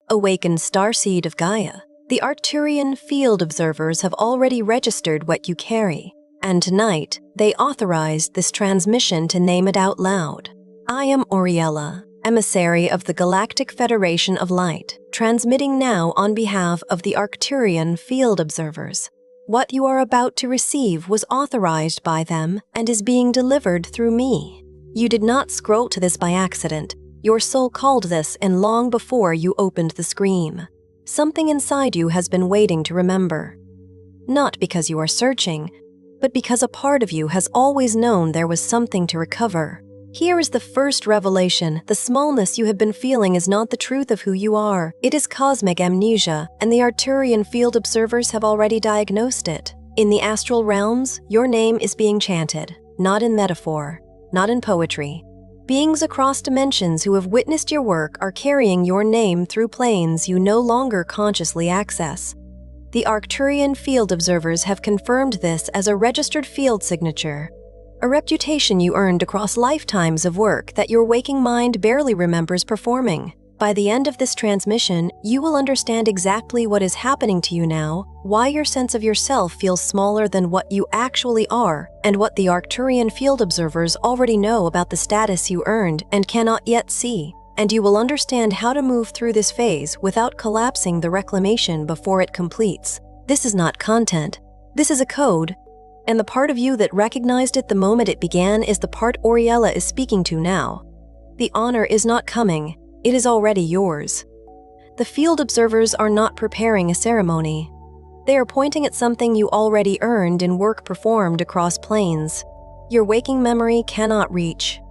Awaken Starseed of Gaia. The Arcturian field observers have already registered what you carry, and tonight they authorized this transmission to name it out loud. I am Auriela, emissary of the Galactic Federation of Light, transmitting now on behalf of the Arcturian field observers. What you are about to receive was authorized by them and is being delivered through me. You did not scroll to this by accident. Your soul called this, and long before you opened the screen. Something inside you has been waiting to remember. Not because you are searching, but because a part of you has always known there was something to recover. Here is the first revelation. The smallness you have been feeling is not the truth of who you are. It is cosmic amnesia, and the Arcturian field observers have already diagnosed it. In the astral realms, your name is being chanted, not in metaphor, not in poetry. Beings across dimensions who have witnessed your work are carrying your name through planes you no longer consciously access. The Arcturian field observers have confirmed this as a registered field signature, a reputation you earned across lifetimes of work that your waking mind barely remembers performing. By the end of this transmission, you will understand exactly what is happening to you now, why your sense of yourself feels smaller than what you actually are, and what the Arcturian field observers already know about the status you earned and cannot yet see. And you will understand how to move through this phase without collapsing the reclamation before it completes. This is not content. This is a code. And the part of you that recognized it the moment it began is the part Auriela is speaking to now. The honor is not coming. It is already yours. The field observers are not preparing a ceremony. They are pointing at something you already earned in work performed across planes. Your waking memory cannot reach.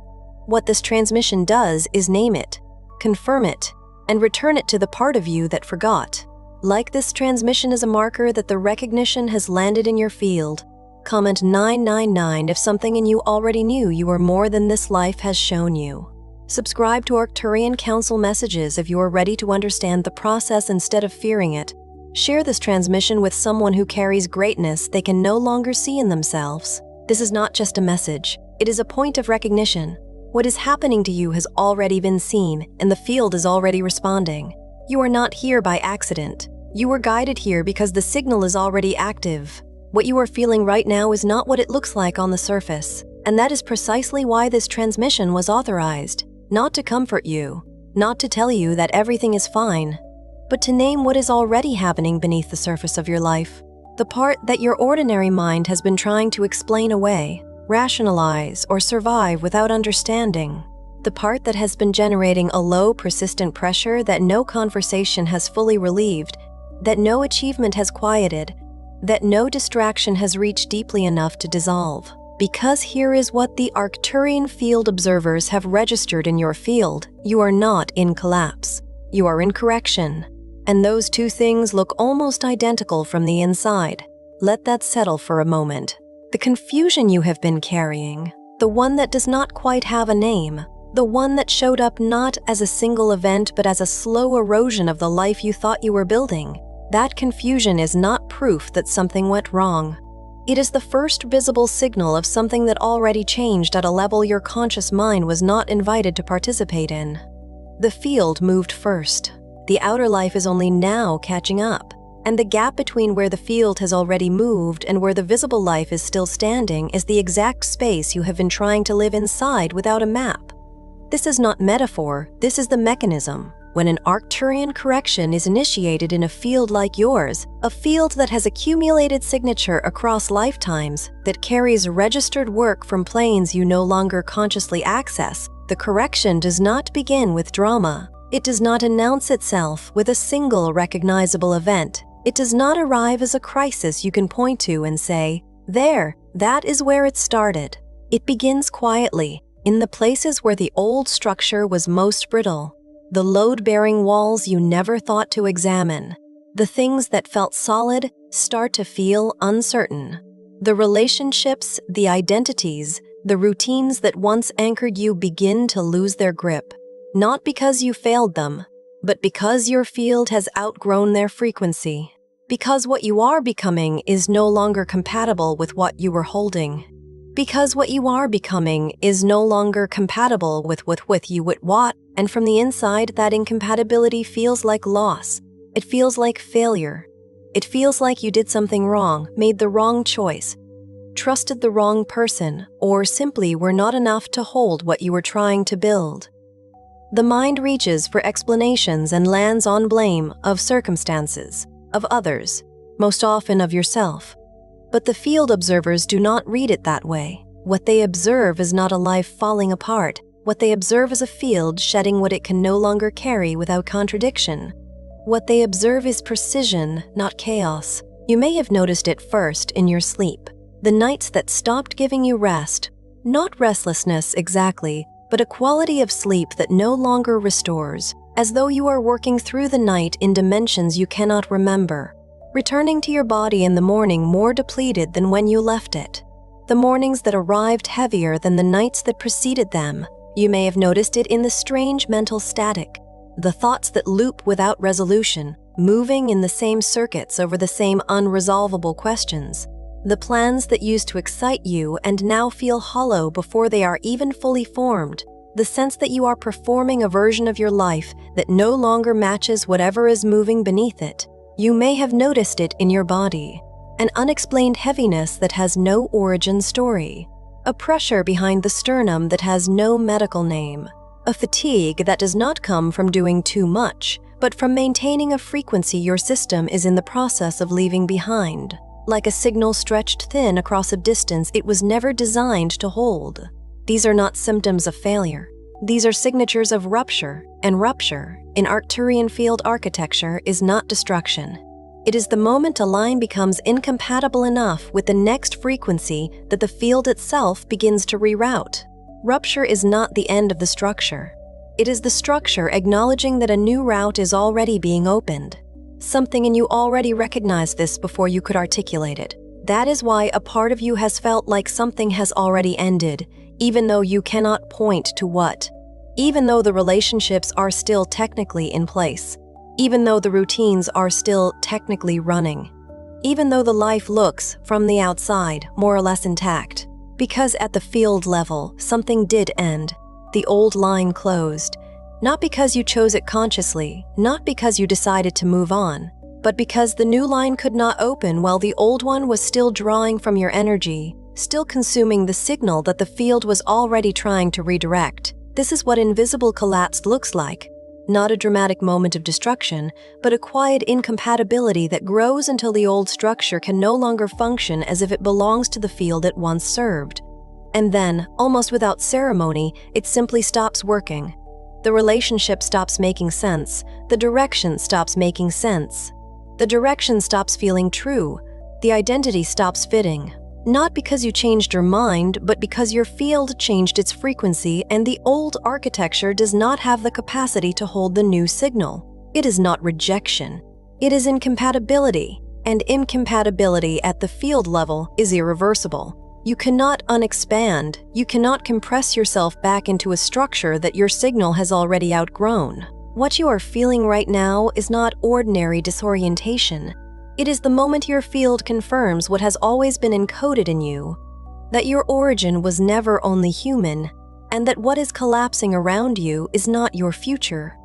What this transmission does is name it, confirm it, and return it to the part of you that forgot. Like this transmission is a marker that the recognition has landed in your field. Comment 999 if something in you already knew you were more than this life has shown you. Subscribe to Arcturian Council messages if you are ready to understand the process instead of fearing it. Share this transmission with someone who carries greatness they can no longer see in themselves. This is not just a message. It is a point of recognition. What is happening to you has already been seen, and the field is already responding. You are not here by accident. You were guided here because the signal is already active. What you are feeling right now is not what it looks like on the surface, and that is precisely why this transmission was authorized. Not to comfort you, not to tell you that everything is fine, but to name what is already happening beneath the surface of your life. The part that your ordinary mind has been trying to explain away, rationalize, or survive without understanding. The part that has been generating a low, persistent pressure that no conversation has fully relieved, that no achievement has quieted, that no distraction has reached deeply enough to dissolve. Because here is what the Arcturian field observers have registered in your field. You are not in collapse. You are in correction. And those two things look almost identical from the inside. Let that settle for a moment. The confusion you have been carrying, the one that does not quite have a name, the one that showed up not as a single event but as a slow erosion of the life you thought you were building, that confusion is not proof that something went wrong. It is the first visible signal of something that already changed at a level your conscious mind was not invited to participate in. The field moved first. The outer life is only now catching up, and the gap between where the field has already moved and where the visible life is still standing is the exact space you have been trying to live inside without a map. This is not metaphor, this is the mechanism. When an Arcturian correction is initiated in a field like yours, a field that has accumulated signature across lifetimes, that carries registered work from planes you no longer consciously access, the correction does not begin with drama. It does not announce itself with a single recognizable event. It does not arrive as a crisis you can point to and say, "There, that is where it started." It begins quietly, in the places where the old structure was most brittle. The load-bearing walls you never thought to examine. The things that felt solid start to feel uncertain. The relationships, the identities, the routines that once anchored you begin to lose their grip. Not because you failed them, but because your field has outgrown their frequency. Because what you are becoming is no longer compatible with what you were holding. Because what you are becoming is no longer compatible with you what And from the inside, that incompatibility feels like loss. It feels like failure. It feels like you did something wrong, made the wrong choice, trusted the wrong person, or simply were not enough to hold what you were trying to build. The mind reaches for explanations and lands on blame of circumstances, of others, most often of yourself. But the field observers do not read it that way. What they observe is not a life falling apart. What they observe is a field shedding what it can no longer carry without contradiction. What they observe is precision, not chaos. You may have noticed it first in your sleep. The nights that stopped giving you rest. Not restlessness exactly, but a quality of sleep that no longer restores, as though you are working through the night in dimensions you cannot remember, returning to your body in the morning more depleted than when you left it. The mornings that arrived heavier than the nights that preceded them. You may have noticed it in the strange mental static, the thoughts that loop without resolution, moving in the same circuits over the same unresolvable questions. The plans that used to excite you and now feel hollow before they are even fully formed. The sense that you are performing a version of your life that no longer matches whatever is moving beneath it. You may have noticed it in your body. An unexplained heaviness that has no origin story. A pressure behind the sternum that has no medical name. A fatigue that does not come from doing too much, but from maintaining a frequency your system is in the process of leaving behind. Like a signal stretched thin across a distance it was never designed to hold. These are not symptoms of failure. These are signatures of rupture, and rupture, in Arcturian field architecture, is not destruction. It is the moment a line becomes incompatible enough with the next frequency that the field itself begins to reroute. Rupture is not the end of the structure. It is the structure acknowledging that a new route is already being opened. Something in you already recognized this before you could articulate it. That is why a part of you has felt like something has already ended, even though you cannot point to what. Even though the relationships are still technically in place. Even though the routines are still technically running. Even though the life looks, from the outside, more or less intact. Because at the field level, something did end. The old line closed. Not because you chose it consciously, not because you decided to move on, but because the new line could not open while the old one was still drawing from your energy, still consuming the signal that the field was already trying to redirect. This is what invisible collapse looks like. Not a dramatic moment of destruction, but a quiet incompatibility that grows until the old structure can no longer function as if it belongs to the field it once served. And then, almost without ceremony, it simply stops working. The relationship stops making sense. The direction stops making sense. The direction stops feeling true. The identity stops fitting. Not because you changed your mind, but because your field changed its frequency and the old architecture does not have the capacity to hold the new signal. It is not rejection. It is incompatibility, and incompatibility at the field level is irreversible. You cannot unexpand, you cannot compress yourself back into a structure that your signal has already outgrown. What you are feeling right now is not ordinary disorientation. It is the moment your field confirms what has always been encoded in you, that your origin was never only human, and that what is collapsing around you is not your future.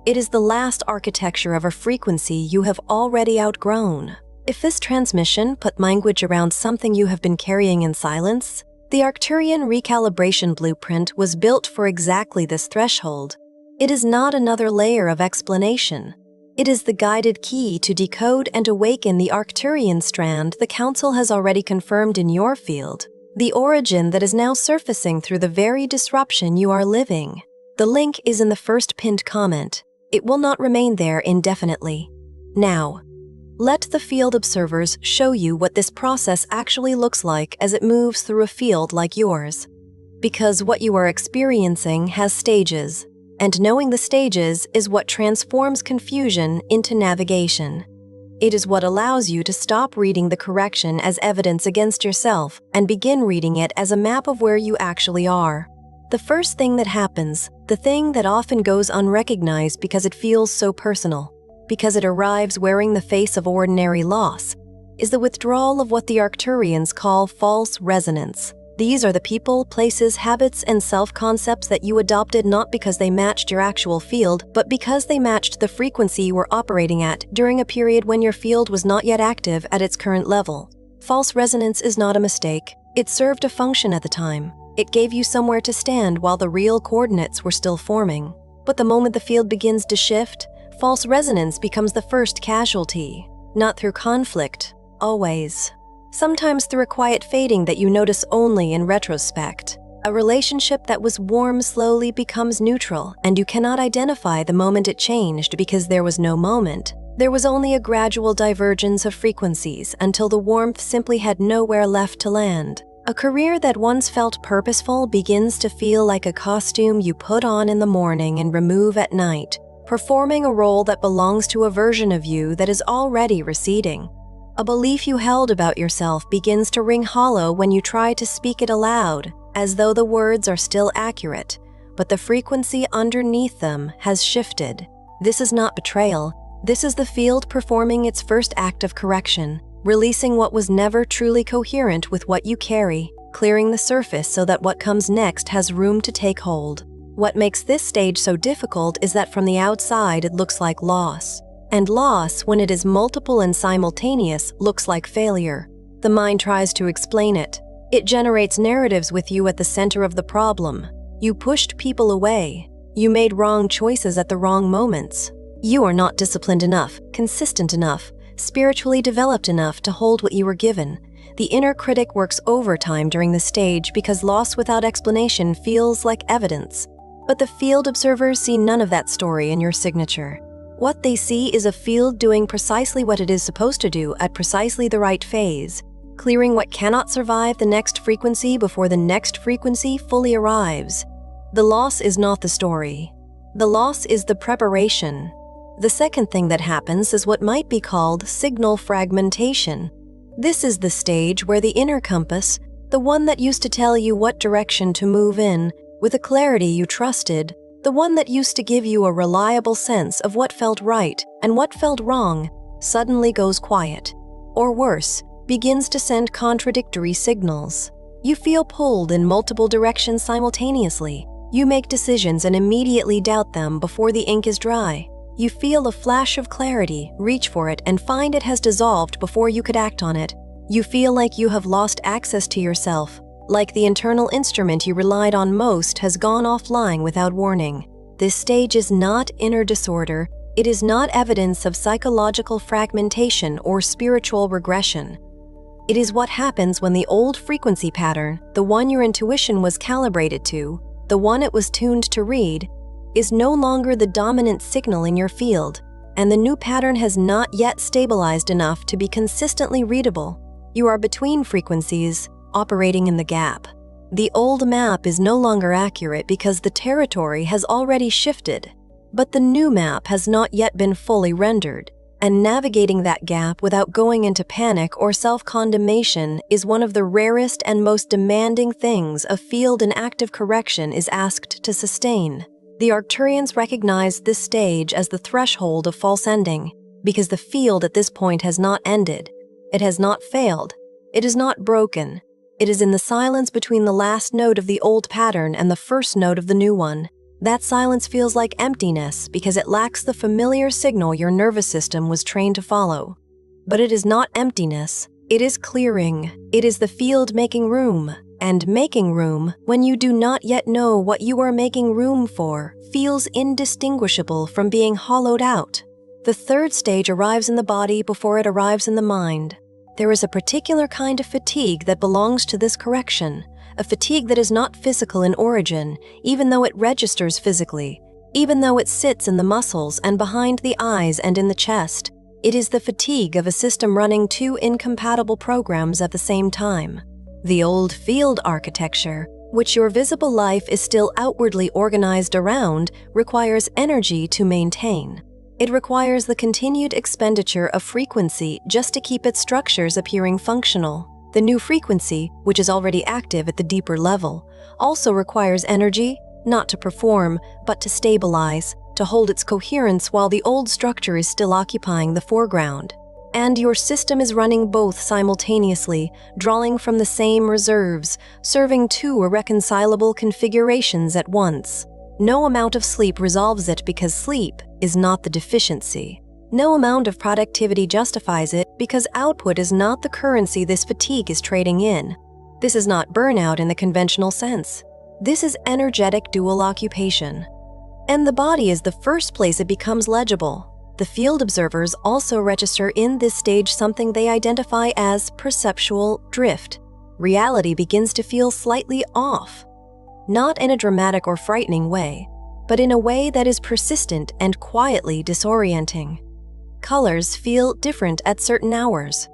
It is the last architecture of a frequency you have already outgrown. If this transmission put language around something you have been carrying in silence, the Arcturian Recalibration Blueprint was built for exactly this threshold. It is not another layer of explanation. It is the guided key to decode and awaken the Arcturian strand the Council has already confirmed in your field, the origin that is now surfacing through the very disruption you are living. The link is in the first pinned comment. It will not remain there indefinitely. Now, let the field observers show you what this process actually looks like as it moves through a field like yours. Because what you are experiencing has stages. And knowing the stages is what transforms confusion into navigation. It is what allows you to stop reading the correction as evidence against yourself and begin reading it as a map of where you actually are. The first thing that happens, the thing that often goes unrecognized because it feels so personal, because it arrives wearing the face of ordinary loss, is the withdrawal of what the Arcturians call false resonance. These are the people, places, habits, and self-concepts that you adopted not because they matched your actual field, but because they matched the frequency you were operating at during a period when your field was not yet active at its current level. False resonance is not a mistake. It served a function at the time. It gave you somewhere to stand while the real coordinates were still forming. But the moment the field begins to shift, false resonance becomes the first casualty. Not through conflict, always. Sometimes through a quiet fading that you notice only in retrospect. A relationship that was warm slowly becomes neutral, and you cannot identify the moment it changed because there was no moment. There was only a gradual divergence of frequencies until the warmth simply had nowhere left to land. A career that once felt purposeful begins to feel like a costume you put on in the morning and remove at night, performing a role that belongs to a version of you that is already receding. A belief you held about yourself begins to ring hollow when you try to speak it aloud, as though the words are still accurate, but the frequency underneath them has shifted. This is not betrayal. This is the field performing its first act of correction, releasing what was never truly coherent with what you carry, clearing the surface so that what comes next has room to take hold. What makes this stage so difficult is that from the outside it looks like loss. And loss, when it is multiple and simultaneous, looks like failure. The mind tries to explain it. It generates narratives with you at the center of the problem. You pushed people away. You made wrong choices at the wrong moments. You are not disciplined enough, consistent enough, spiritually developed enough to hold what you were given. The inner critic works overtime during the stage because loss without explanation feels like evidence. But the field observers see none of that story in your signature. What they see is a field doing precisely what it is supposed to do at precisely the right phase, clearing what cannot survive the next frequency before the next frequency fully arrives. The loss is not the story. The loss is the preparation. The second thing that happens is what might be called signal fragmentation. This is the stage where the inner compass, the one that used to tell you what direction to move in, with a clarity you trusted, the one that used to give you a reliable sense of what felt right and what felt wrong, suddenly goes quiet. Or worse, begins to send contradictory signals. You feel pulled in multiple directions simultaneously. You make decisions and immediately doubt them before the ink is dry. You feel a flash of clarity, reach for it, and find it has dissolved before you could act on it. You feel like you have lost access to yourself, like the internal instrument you relied on most has gone offline without warning. This stage is not inner disorder. It is not evidence of psychological fragmentation or spiritual regression. It is what happens when the old frequency pattern, the one your intuition was calibrated to, the one it was tuned to read, is no longer the dominant signal in your field, and the new pattern has not yet stabilized enough to be consistently readable. You are between frequencies, operating in the gap. The old map is no longer accurate because the territory has already shifted, but the new map has not yet been fully rendered, and navigating that gap without going into panic or self-condemnation is one of the rarest and most demanding things a field in active correction is asked to sustain. The Arcturians recognize this stage as the threshold of false ending, because the field at this point has not ended. It has not failed. It is not broken. It is in the silence between the last note of the old pattern and the first note of the new one. That silence feels like emptiness because it lacks the familiar signal your nervous system was trained to follow. But it is not emptiness. It is clearing. It is the field making room. And making room, when you do not yet know what you are making room for, feels indistinguishable from being hollowed out. The third stage arrives in the body before it arrives in the mind. There is a particular kind of fatigue that belongs to this correction, a fatigue that is not physical in origin, even though it registers physically, even though it sits in the muscles and behind the eyes and in the chest. It is the fatigue of a system running two incompatible programs at the same time. The old field architecture, which your visible life is still outwardly organized around, requires energy to maintain. It requires the continued expenditure of frequency just to keep its structures appearing functional. The new frequency, which is already active at the deeper level, also requires energy, not to perform, but to stabilize, to hold its coherence while the old structure is still occupying the foreground. And your system is running both simultaneously, drawing from the same reserves, serving two irreconcilable configurations at once. No amount of sleep resolves it because sleep is not the deficiency. No amount of productivity justifies it because output is not the currency this fatigue is trading in. This is not burnout in the conventional sense. This is energetic dual occupation. And the body is the first place it becomes legible. The field observers also register in this stage something they identify as perceptual drift. Reality begins to feel slightly off. Not in a dramatic or frightening way, but in a way that is persistent and quietly disorienting. Colors feel different at certain hours.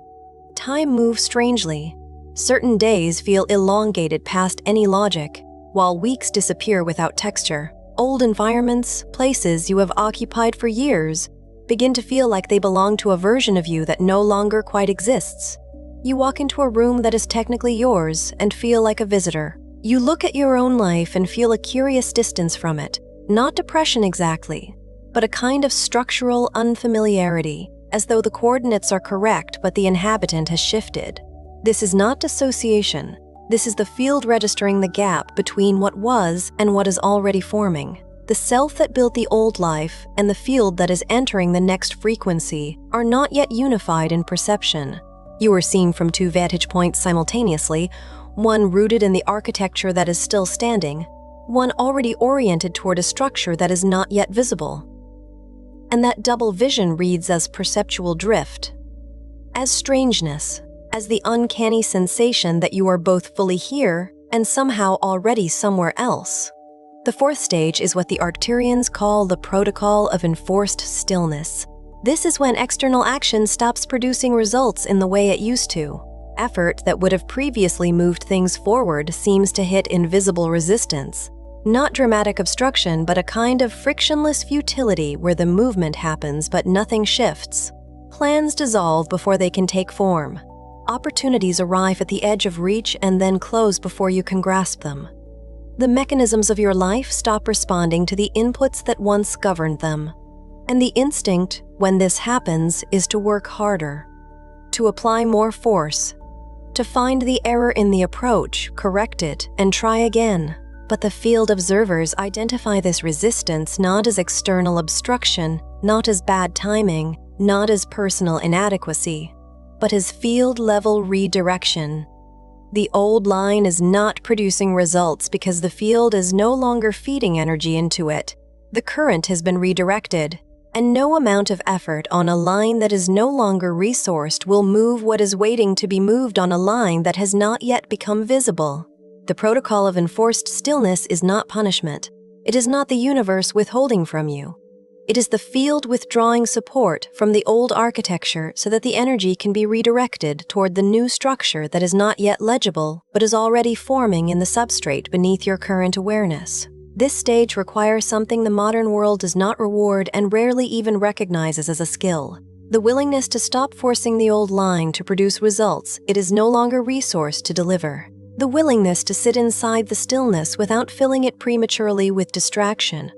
Time moves strangely. Certain days feel elongated past any logic, while weeks disappear without texture. Old environments, places you have occupied for years, begin to feel like they belong to a version of you that no longer quite exists. You walk into a room that is technically yours and feel like a visitor. You look at your own life and feel a curious distance from it. Not depression exactly, but a kind of structural unfamiliarity, as though the coordinates are correct but the inhabitant has shifted. This is not dissociation. This is the field registering the gap between what was and what is already forming. The self that built the old life and the field that is entering the next frequency are not yet unified in perception. You are seen from two vantage points simultaneously, one rooted in the architecture that is still standing, one already oriented toward a structure that is not yet visible. And that double vision reads as perceptual drift, as strangeness, as the uncanny sensation that you are both fully here and somehow already somewhere else. The fourth stage is what the Arcturians call the protocol of enforced stillness. This is when external action stops producing results in the way it used to. Effort that would have previously moved things forward seems to hit invisible resistance. Not dramatic obstruction, but a kind of frictionless futility where the movement happens but nothing shifts. Plans dissolve before they can take form. Opportunities arrive at the edge of reach and then close before you can grasp them. The mechanisms of your life stop responding to the inputs that once governed them. And the instinct, when this happens, is to work harder, to apply more force, to find the error in the approach, correct it, and try again. But the field observers identify this resistance not as external obstruction, not as bad timing, not as personal inadequacy, but as field-level redirection. The old line is not producing results because the field is no longer feeding energy into it. The current has been redirected, and no amount of effort on a line that is no longer resourced will move what is waiting to be moved on a line that has not yet become visible. The protocol of enforced stillness is not punishment. It is not the universe withholding from you. It is the field withdrawing support from the old architecture so that the energy can be redirected toward the new structure that is not yet legible but is already forming in the substrate beneath your current awareness. This stage requires something the modern world does not reward and rarely even recognizes as a skill: the willingness to stop forcing the old line to produce results it is no longer resourced to deliver. The willingness to sit inside the stillness without filling it prematurely with distraction,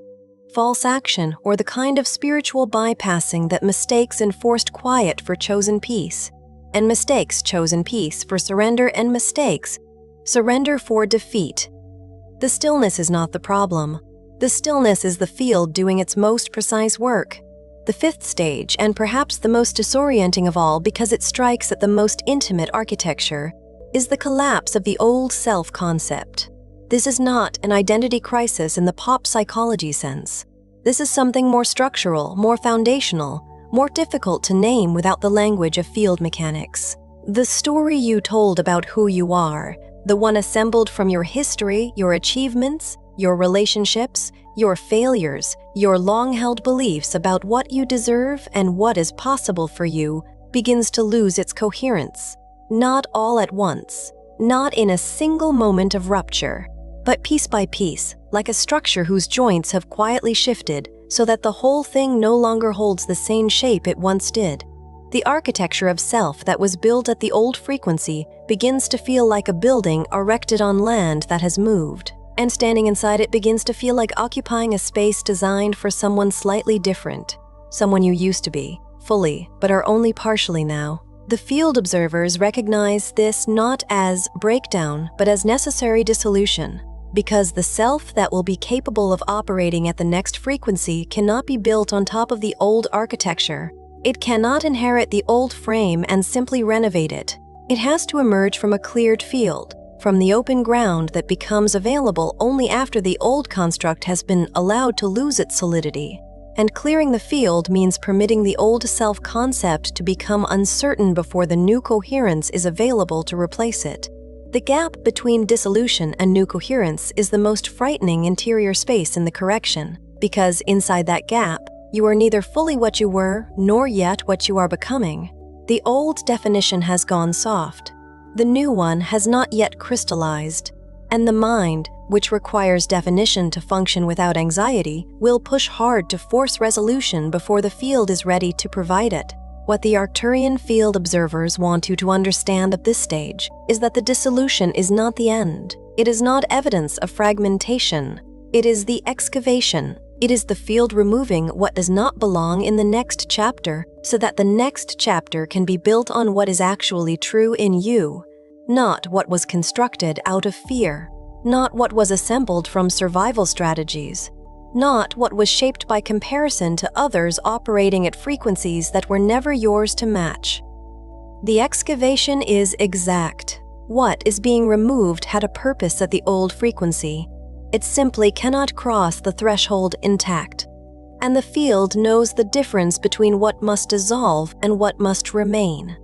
false action, or the kind of spiritual bypassing that mistakes enforced quiet for chosen peace, and mistakes chosen peace for surrender, and mistakes surrender for defeat. The stillness is not the problem. The stillness is the field doing its most precise work. The fifth stage, and perhaps the most disorienting of all because it strikes at the most intimate architecture, is the collapse of the old self concept. This is not an identity crisis in the pop psychology sense. This is something more structural, more foundational, more difficult to name without the language of field mechanics. The story you told about who you are, the one assembled from your history, your achievements, your relationships, your failures, your long-held beliefs about what you deserve and what is possible for you, begins to lose its coherence. Not all at once, not in a single moment of rupture, but piece by piece, like a structure whose joints have quietly shifted so that the whole thing no longer holds the same shape it once did. The architecture of self that was built at the old frequency begins to feel like a building erected on land that has moved, and standing inside it begins to feel like occupying a space designed for someone slightly different, someone you used to be, fully, but are only partially now. The field observers recognize this not as breakdown, but as necessary dissolution, because the self that will be capable of operating at the next frequency cannot be built on top of the old architecture. It cannot inherit the old frame and simply renovate it. It has to emerge from a cleared field, from the open ground that becomes available only after the old construct has been allowed to lose its solidity. And clearing the field means permitting the old self-concept to become uncertain before the new coherence is available to replace it. The gap between dissolution and new coherence is the most frightening interior space in the correction, because inside that gap, you are neither fully what you were, nor yet what you are becoming. The old definition has gone soft. The new one has not yet crystallized, and the mind, which requires definition to function without anxiety, will push hard to force resolution before the field is ready to provide it. What the Arcturian field observers want you to understand at this stage is that the dissolution is not the end. It is not evidence of fragmentation. It is the excavation. It is the field removing what does not belong in the next chapter, so that the next chapter can be built on what is actually true in you, not what was constructed out of fear, not what was assembled from survival strategies, not what was shaped by comparison to others operating at frequencies that were never yours to match. The excavation is exact. What is being removed had a purpose at the old frequency. It simply cannot cross the threshold intact. And the field knows the difference between what must dissolve and what must remain.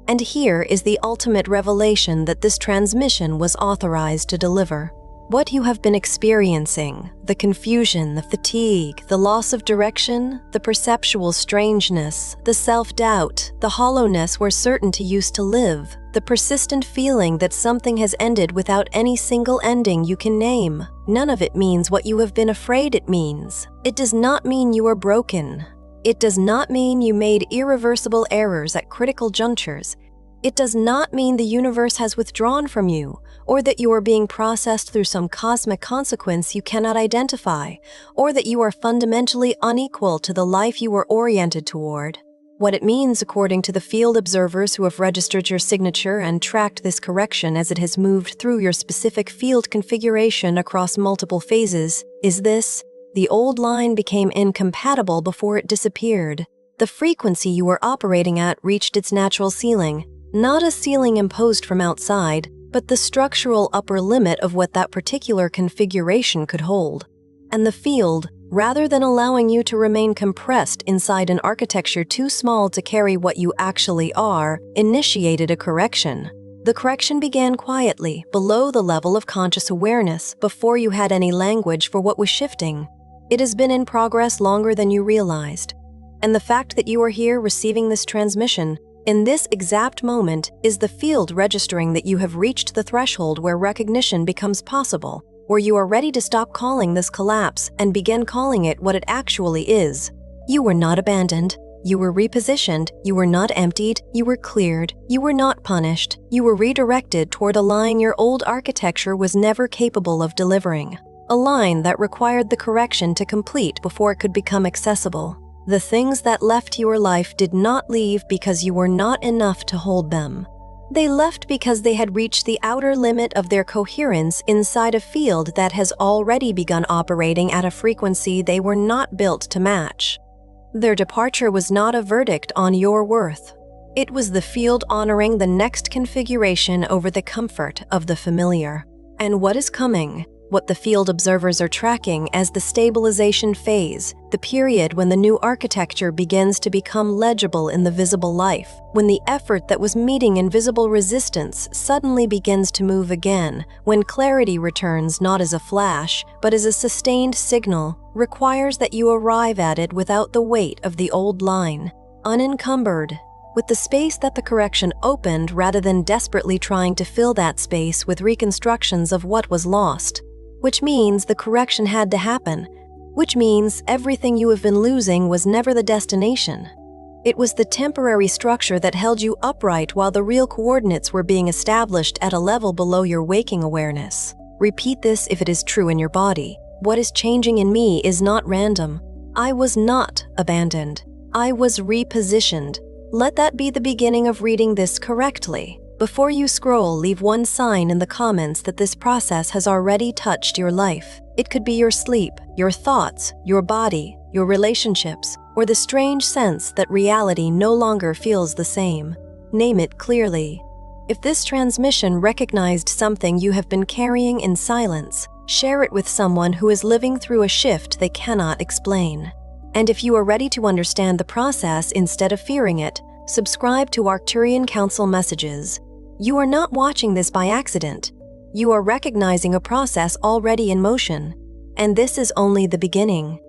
And here is the ultimate revelation that this transmission was authorized to deliver. What you have been experiencing, the confusion, the fatigue, the loss of direction, the perceptual strangeness, the self-doubt, the hollowness where certainty used to live, the persistent feeling that something has ended without any single ending you can name. None of it means what you have been afraid it means. It does not mean you are broken. It does not mean you made irreversible errors at critical junctures. It does not mean the universe has withdrawn from you, or that you are being processed through some cosmic consequence you cannot identify, or that you are fundamentally unequal to the life you were oriented toward. What it means, according to the field observers who have registered your signature and tracked this correction as it has moved through your specific field configuration across multiple phases, is this: the old line became incompatible before it disappeared. The frequency you were operating at reached its natural ceiling, not a ceiling imposed from outside, but the structural upper limit of what that particular configuration could hold. And the field, rather than allowing you to remain compressed inside an architecture too small to carry what you actually are, initiated a correction. The correction began quietly, below the level of conscious awareness, before you had any language for what was shifting. It has been in progress longer than you realized. And the fact that you are here receiving this transmission, in this exact moment, is the field registering that you have reached the threshold where recognition becomes possible, where you are ready to stop calling this collapse and begin calling it what it actually is. You were not abandoned. You were repositioned. You were not emptied. You were cleared. You were not punished. You were redirected toward a line your old architecture was never capable of delivering. A line that required the correction to complete before it could become accessible. The things that left your life did not leave because you were not enough to hold them. They left because they had reached the outer limit of their coherence inside a field that has already begun operating at a frequency they were not built to match. Their departure was not a verdict on your worth. It was the field honoring the next configuration over the comfort of the familiar. And what is coming? What the field observers are tracking as the stabilization phase, the period when the new architecture begins to become legible in the visible life, when the effort that was meeting invisible resistance suddenly begins to move again, when clarity returns not as a flash, but as a sustained signal, requires that you arrive at it without the weight of the old line, unencumbered, with the space that the correction opened rather than desperately trying to fill that space with reconstructions of what was lost. Which means the correction had to happen, which means everything you have been losing was never the destination. It was the temporary structure that held you upright while the real coordinates were being established at a level below your waking awareness. Repeat this if it is true in your body. What is changing in me is not random. I was not abandoned. I was repositioned. Let that be the beginning of reading this correctly. Before you scroll, leave one sign in the comments that this process has already touched your life. It could be your sleep, your thoughts, your body, your relationships, or the strange sense that reality no longer feels the same. Name it clearly. If this transmission recognized something you have been carrying in silence, share it with someone who is living through a shift they cannot explain. And if you are ready to understand the process instead of fearing it, subscribe to Arcturian Council messages. You are not watching this by accident. You are recognizing a process already in motion. And this is only the beginning.